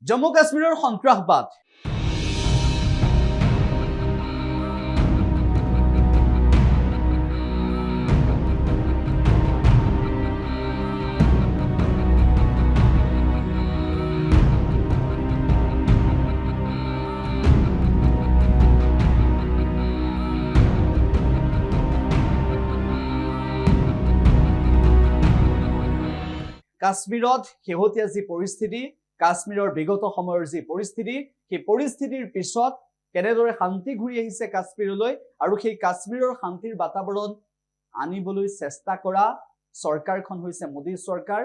জম্মু কাশ্মীৰৰ সন্ত্ৰাসবাদ কাশ্মীৰত শেহতীয়া যি পৰিস্থিতি কাশ্মীৰৰ বিগত সময়ৰ যি পৰিস্থিতি সেই পৰিস্থিতিৰ পিছত কেনেদৰে শান্তি ঘূৰি আহিছে কাশ্মীৰলৈ আৰু সেই কাশ্মীৰৰ শান্তিৰ বাতাবৰণ আনিবলৈ চেষ্টা কৰা চৰকাৰখন হৈছে মোদী চৰকাৰ।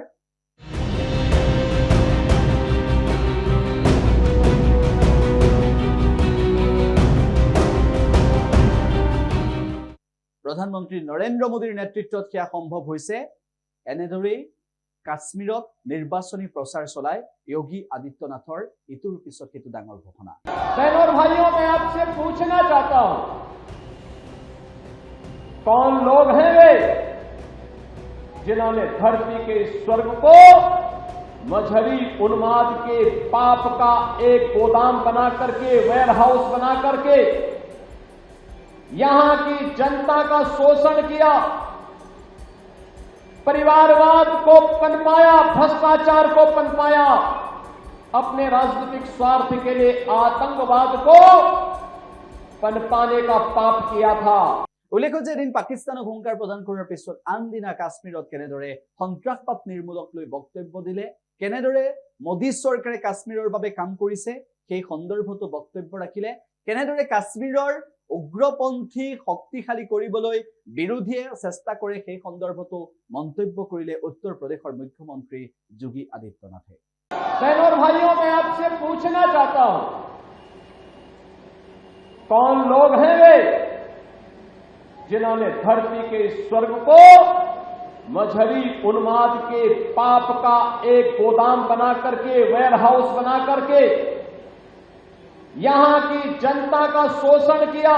প্ৰধানমন্ত্ৰী নৰেন্দ্ৰ মোদীৰ নেতৃত্বত সেয়া সম্ভৱ হৈছে। এনেদৰেই কাশ্মীৰত নিৰ্বাচনী প্ৰচাৰ চলাই योगी आदित्यनाथर इतुर पिছত हेतु डांगर घोषणा। बहनों और भाइयों, मैं आपसे पूछना चाहता हूं, कौन लोग हैं वे जिन्होंने धरती के स्वर्ग को मजहबी उन्माद के पाप का एक गोदाम बना करके, वेयर हाउस बना करके यहां की जनता का शोषण किया, परिवारवाद को पनपाया, भ्रष्टाचार को पनपाया, अपने राजनीतिक स्वार्थ के लिए आतंकवाद को पनपाने का पाप किया था। उल्लेख जे दिन पाकिस्तानक हुंकार प्रदान কৰাৰ পিছত আনদিনা কাশ্মীৰত কেনেদৰে সন্ত্ৰাসবাদ নিৰ্মূলক লৈ বক্তব্য দিলে, কেনেদৰে মোদী চৰকাৰে কাশ্মীৰৰ বাবে কাম কৰিছে সেই সন্দৰ্ভতো বক্তব্য ৰাখিলে, কেনেদৰে কাশ্মীৰৰ উগ্ৰপন্থী শক্তিশালী কৰিবলৈ বিৰোধীয়ে চেষ্টা কৰে সেই সন্দৰ্ভতো মন্তব্য কৰিলে উত্তৰ প্ৰদেশৰ মুখ্যমন্ত্ৰী যোগী আদিত্যনাথে। बहनों और भाइयों, मैं आपसे पूछना चाहता हूं, कौन लोग हैं वे जिन्होंने धरती के स्वर्ग को मजहबी उन्माद के पाप का एक गोदाम बना करके, वेयर हाउस बना करके यहां की जनता का शोषण किया,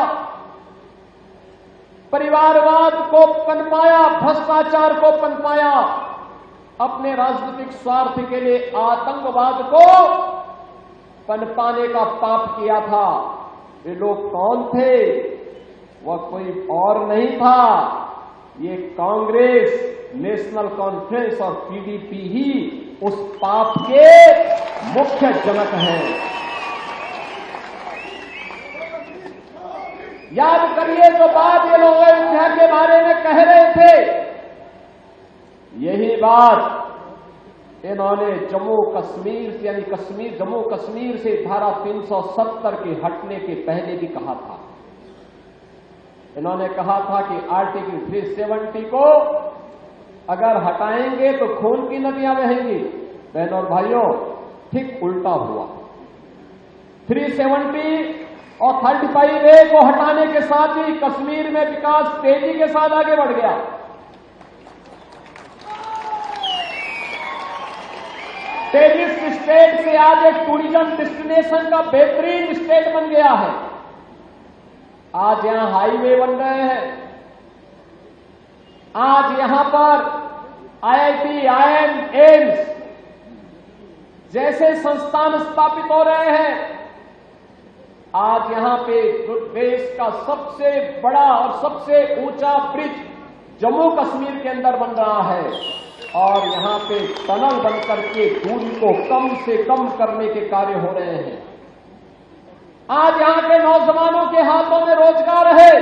परिवारवाद को पनपाया, भ्रष्टाचार को पनपाया, अपने राजनीतिक स्वार्थ के लिए आतंकवाद को पनपाने का पाप किया था। वे लोग कौन थे? वह कोई और नहीं था, ये कांग्रेस, नेशनल कॉन्फ्रेंस और पीडीपी ही उस पाप के मुख्य जनक हैं। याद करिए जो बात ये लोग अयोध्या के बारे में कह रहे थे, यही बात इन्होंने जम्मू कश्मीर से, यानी जम्मू कश्मीर से धारा 370 के हटने के पहले भी कहा था। इन्होंने कहा था कि आर्टिकल 370 को अगर हटाएंगे तो खून की नदियां बहेंगी। बहनों और भाइयों, ठीक उल्टा हुआ। 370 और 35A को हटाने के साथ ही कश्मीर में विकास तेजी के साथ आगे बढ़ गया। टेरिस्ट स्टेट से आज एक टूरिज्म डेस्टिनेशन का बेहतरीन स्टेट बन गया है। आज यहां हाईवे बन रहे हैं, आज यहां पर IIT, IIM, एम्स जैसे संस्थान स्थापित हो रहे हैं। आज यहां पे देश का सबसे बड़ा और सबसे ऊंचा ब्रिज जम्मू कश्मीर के अंदर बन रहा है और यहां पे टनल बन करके दूरी को कम से कम करने के कार्य हो रहे हैं। आज यहां के नौजवानों के हाथों में रोजगार है।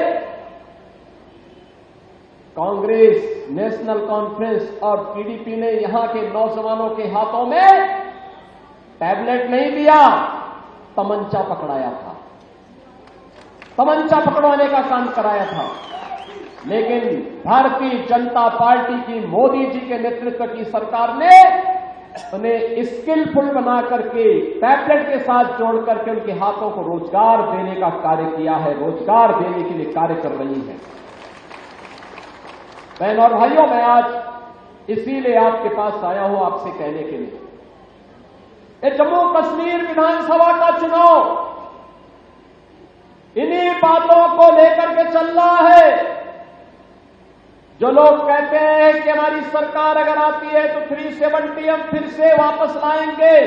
कांग्रेस, नेशनल कॉन्फ्रेंस और पीडीपी ने यहां के नौजवानों के हाथों में टैबलेट नहीं दिया, तमंचा पकड़ाया था, तमंचा पकड़वाने का काम कराया था। लेकिन भारतीय जनता पार्टी की, मोदी जी के नेतृत्व की सरकार ने उन्हें स्किलफुल बना करके टैबलेट के साथ जोड़ करके उनके हाथों को रोजगार देने का कार्य किया है, रोजगार देने के लिए कार्य कर रही है। बहनों और भाइयों, मैं आज इसीलिए आपके पास आया हूं आपसे कहने के लिए, ये जम्मू कश्मीर विधानसभा का चुनाव इन्हीं बातों को लेकर के चल रहा है। जो लोग कहते हैं कि हमारी सरकार अगर आती है तो 370 हम फिर से वापस लाएंगे,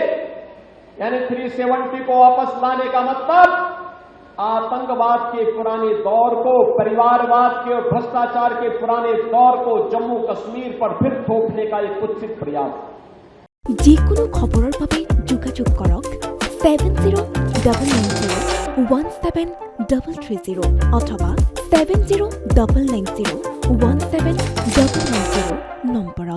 यानी 370 को वापस लाने का मतलब आतंकवाद के पुराने दौर को, परिवारवाद के और भ्रष्टाचार के पुराने दौर को जम्मू कश्मीर पर फिर थोपने का एक कुत्सित प्रयास। যিকোনো খবৰৰ বাবে যোগাযোগ কৰক 7099017330 অথবা 7099017990 নম্বৰত।